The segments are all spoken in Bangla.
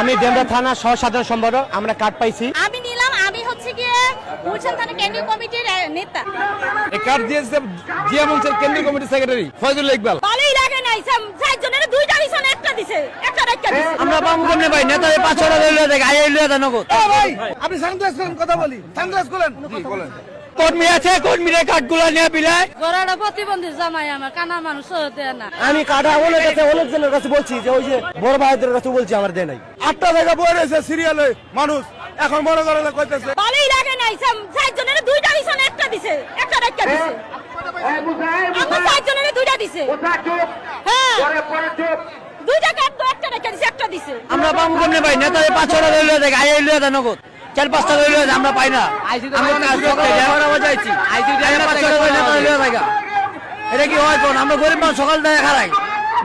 আমি ডেমরা থানা সহ সাধারণ সম্পাদক। আমরা কার্ড পাইছি। আমি নিলাম। আমি হচ্ছে গিয়ে গুলশান থানা কেন্দ্রীয় কমিটির নেতা। এই কার্ড দিয়েছে জিয়া মঞ্চের কেন্দ্রীয় কমিটির সেক্রেটারি ফয়জুল ইকবাল। ভালোই লাগে নাই, চারজনের দুইটা দিছে, একটা দিছে, একটা দিছে। আমরা বামু কেমনে ভাই নেতা 500 টাকা লইয়া দেখ আইয়া লইয়া দেন নগদ। ও ভাই আপনি সানগ্লাস করেন, কথা বলি, সানগ্লাস করেন। জি বলেন। কর্মী আছে, কর্মীরা কার্ডগুলো নিয়ে বিলায়। গড়াটা প্রতিবন্ধী জামাই আমার, কানা মানুষ দেয় না। আমি কাটা অনেকজনের কাছে বলছি যে ওই যে বড় ভাইদের কাছে বলছি আমার দেয় নাই। 8টা জায়গা বয়ে রয়েছে সিরিয়ালে মানুষ, এখন মনে করে কইতেছে ভালোই লাগে নাই, চারজনের দুইটা দিছে, একটা দিছে, একটা দিছে। আমার চারজনের দুইটা দিছে। হ্যাঁ দুইটা কার্ড তো একটা দিছে, একটা দিছে। আমরা বামু কেমনে ভাই নেতা 500 টাকা লইয়া দেখ আইয়া লইয়া দেন নগদ। 4-5 টাকা লইয়া আমরা পাই না। এটা কি হয় কোন? আমরা গরিব মানুষ সকাল থেকে খারাই,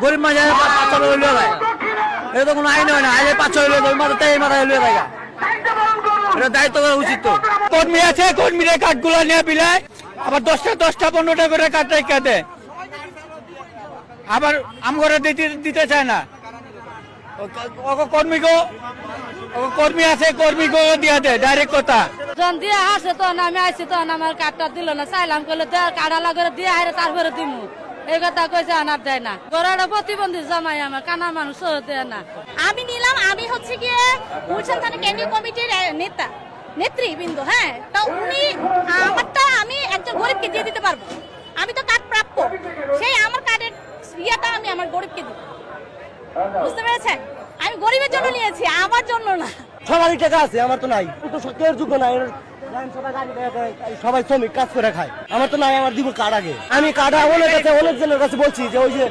গরিব মানুষ 500 টাকা লইয়া দেয়। এটা তো কোনো আইন হয় না। আইলে 500 লইয়া দেয়, মাথায় এই মাথায় লইয়া দেয়। এটা দায়িত্ব করা উচিত তো। কর্মী আছে, কর্মীরা কার্ডগুলো নিয়ে বিলায়। আবার 10টা 15টা করে কার্ড রেখে দেয়। আবার আমগরে দিতে চায় না। কর্মী আছে, কর্মীকে দিয়া দেয় ডাইরেক্ট কথা। যখন দিয়ে আসে তখন আমি আইসি, তখন আমার কার্ডটা দিল না। চাইলাম করলে কার্ডা লাগে দিয়ে আইরে তারপরে দিমু, এই কথা কইছে, আনার দেয় না। গড়াটা প্রতিবন্ধী জামাই আমার, কানা মানুষ দেয় না। আমি নিলাম। আমি হচ্ছে গিয়ে গুলশান থানা কেন্দ্রীয় কমিটির নেতা, নেতৃবৃন্দ। হ্যাঁ তা উনি আমারটা আমি একজন গরিবকে দিয়ে দিতে পারবো। আমি তো কার্ড প্রাপ্য, সেই আমার কার্ডের ইয়েটা আমি আমার গরিবকে দিব। বুঝতে পেরেছেন? আমি গরিবের জন্য নিয়েছি, আমার জন্য না। সবারই টাকা আছে, আমার তো নাই। তো কেউ যোগ্য নাই, সবাই শ্রমিক কাজ করে খায়। আমার তো নাই, আমার দিব কার্ড আগে। আমি কার্ড অনেকজনের কাছে বলছি যে ওই যে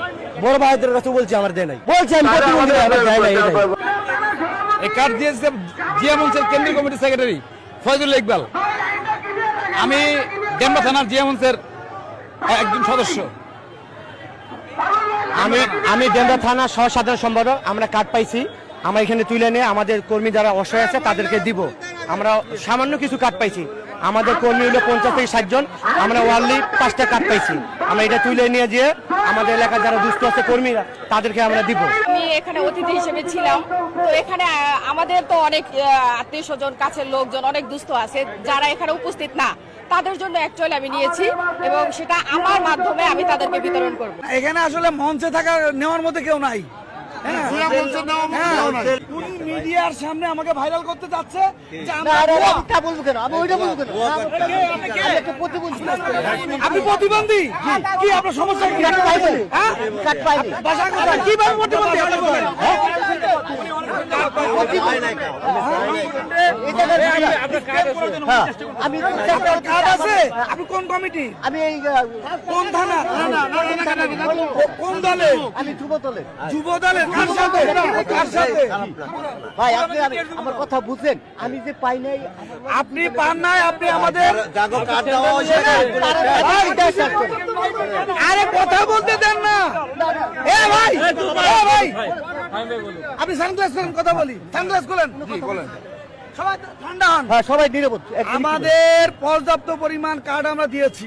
বড় ভাইদের কাছে বলছি আমার দেয় নাই। বলছি আমি প্রতিবন্ধী, আমার দেয় নাই। এই কার্ড দিয়েছে জিয়া মঞ্চের কেন্দ্রীয় কমিটির সেক্রেটারি ফয়জুল ইকবাল। আমি ডেমরা থানার জিয়া মঞ্চের একজন সদস্য। আমি ডেমরা থানা সহ সাধারণ সম্পাদক। আমরা কার্ড পাইছি। আমরা এখানে তুলে নিয়ে আমাদের কর্মী যারা অসহায় আছে তাদেরকে দিব। আমরা সামান্য কিছু কার্ড পাইছি। আমাদের কর্মী হলো 50 থেকে 60 জন। আমরা ওয়ানলি 5টা কার্ড পাইছি। আমরা এটা তুলে নিয়ে যেয়ে আমাদের এলাকার যারা দুস্থ আছে কর্মীরা তাদেরকে আমরা দিব। আমি এখানে অতিথি হিসেবে ছিলাম। তো এখানে আমাদের তো অনেক আত্মীয় স্বজন, কাছের লোকজন অনেক দুস্থ আছে যারা এখানে উপস্থিত না, তাদের জন্য অ্যাকচুয়ালি আমি নিয়েছি এবং সেটা আমার মাধ্যমে আমি তাদেরকে বিতরণ করব। এখানে আসলে মঞ্চে থাকা নেওয়ার মধ্যে কেউ নাই। মিডিয়ার সামনে আমাকে ভাইরাল করতে যাচ্ছে যে আপনি প্রতিবন্ধী, কি আপনার সমস্যা কি? কিভাবে প্রতিবন্ধী? কার্ড আছে? আপনি কোন কমিটি? আমি কোন থানা? কোন দলে? আমি যুব দলে। যুব দলে কার সাথে? কার সাথে? ভাই আপনি আমার কথা বুঝেন। আমি যে পাই নাই, আপনি পান নাই, আপনি আমাদের আরে কথা বলতে দেন না। এ ভাই, ভাই আপনি সানগ্লাস করেন, কথা বলি, সানগ্লাস করেন। জি বলেন। সবাই ঠান্ডা হন। হ্যাঁ সবাই নিরাপদ। আমাদের পর্যাপ্ত পরিমাণ কার্ড আমরা দিয়েছি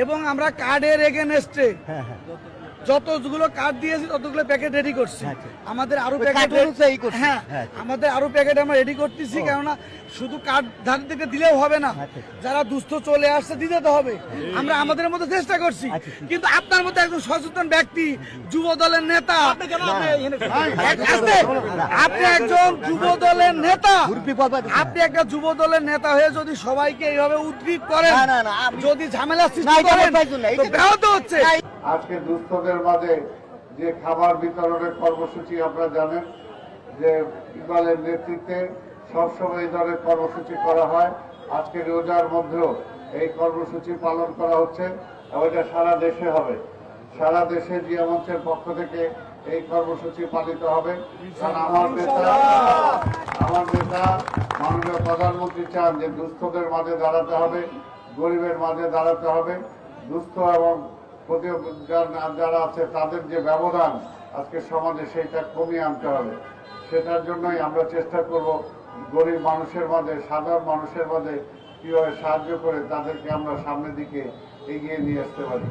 এবং আমরা কার্ডের এগেনস্টে যতগুলো কার্ড দিয়েছি ততগুলো প্যাকেট রেডি করছি। আমাদের আরো প্যাকেট আমাদের আরো প্যাকেট আমরা রেডি করতেছি, কেননা শুধু কার্ড ধারীদেরকে দিলেও হবে না, যারা দুস্থ চলে আসছে দিতে তো হবে। আমরা আমাদের মধ্যে চেষ্টা করছি, কিন্তু আপনার মধ্যে একজন সচেতন ব্যক্তি, যুব দলের নেতা, আপনি একজন যুব দলের নেতা, আপনি একটা যুব দলের নেতা হয়ে যদি সবাইকে এইভাবে উদ্গ্রীব করেন, যদি ঝামেলা সৃষ্টি করেন, তো ব্যাহত হচ্ছে। আজকে দুস্থদের মাঝে যে খাবার বিতরণের কর্মসূচি আপনারা জানেন যে ইকবালের নেতৃত্বে সবসময় এই ধরনের কর্মসূচি করা হয়। আজকে রোজার মধ্যেও এই কর্মসূচি পালন করা হচ্ছে এবং এটা সারা দেশে হবে। সারা দেশে জিয়া মঞ্চের পক্ষ থেকে এই কর্মসূচি পালিত হবে। কারণ আমার নেতা মাননীয় প্রধানমন্ত্রী চান যে দুস্থদের মাঝে দাঁড়াতে হবে, গরিবের মাঝে দাঁড়াতে হবে। দুস্থ এবং যারা আছে তাদের যে ব্যবধান আজকে সমাজে সেইটা কমিয়ে আনতে হবে। সেটার জন্যই আমরা চেষ্টা করব গরিব মানুষের মাঝে, সাধারণ মানুষের মাঝে কিভাবে সাহায্য করে তাদেরকে আমরা সামনের দিকে এগিয়ে নিয়ে আসতে পারি।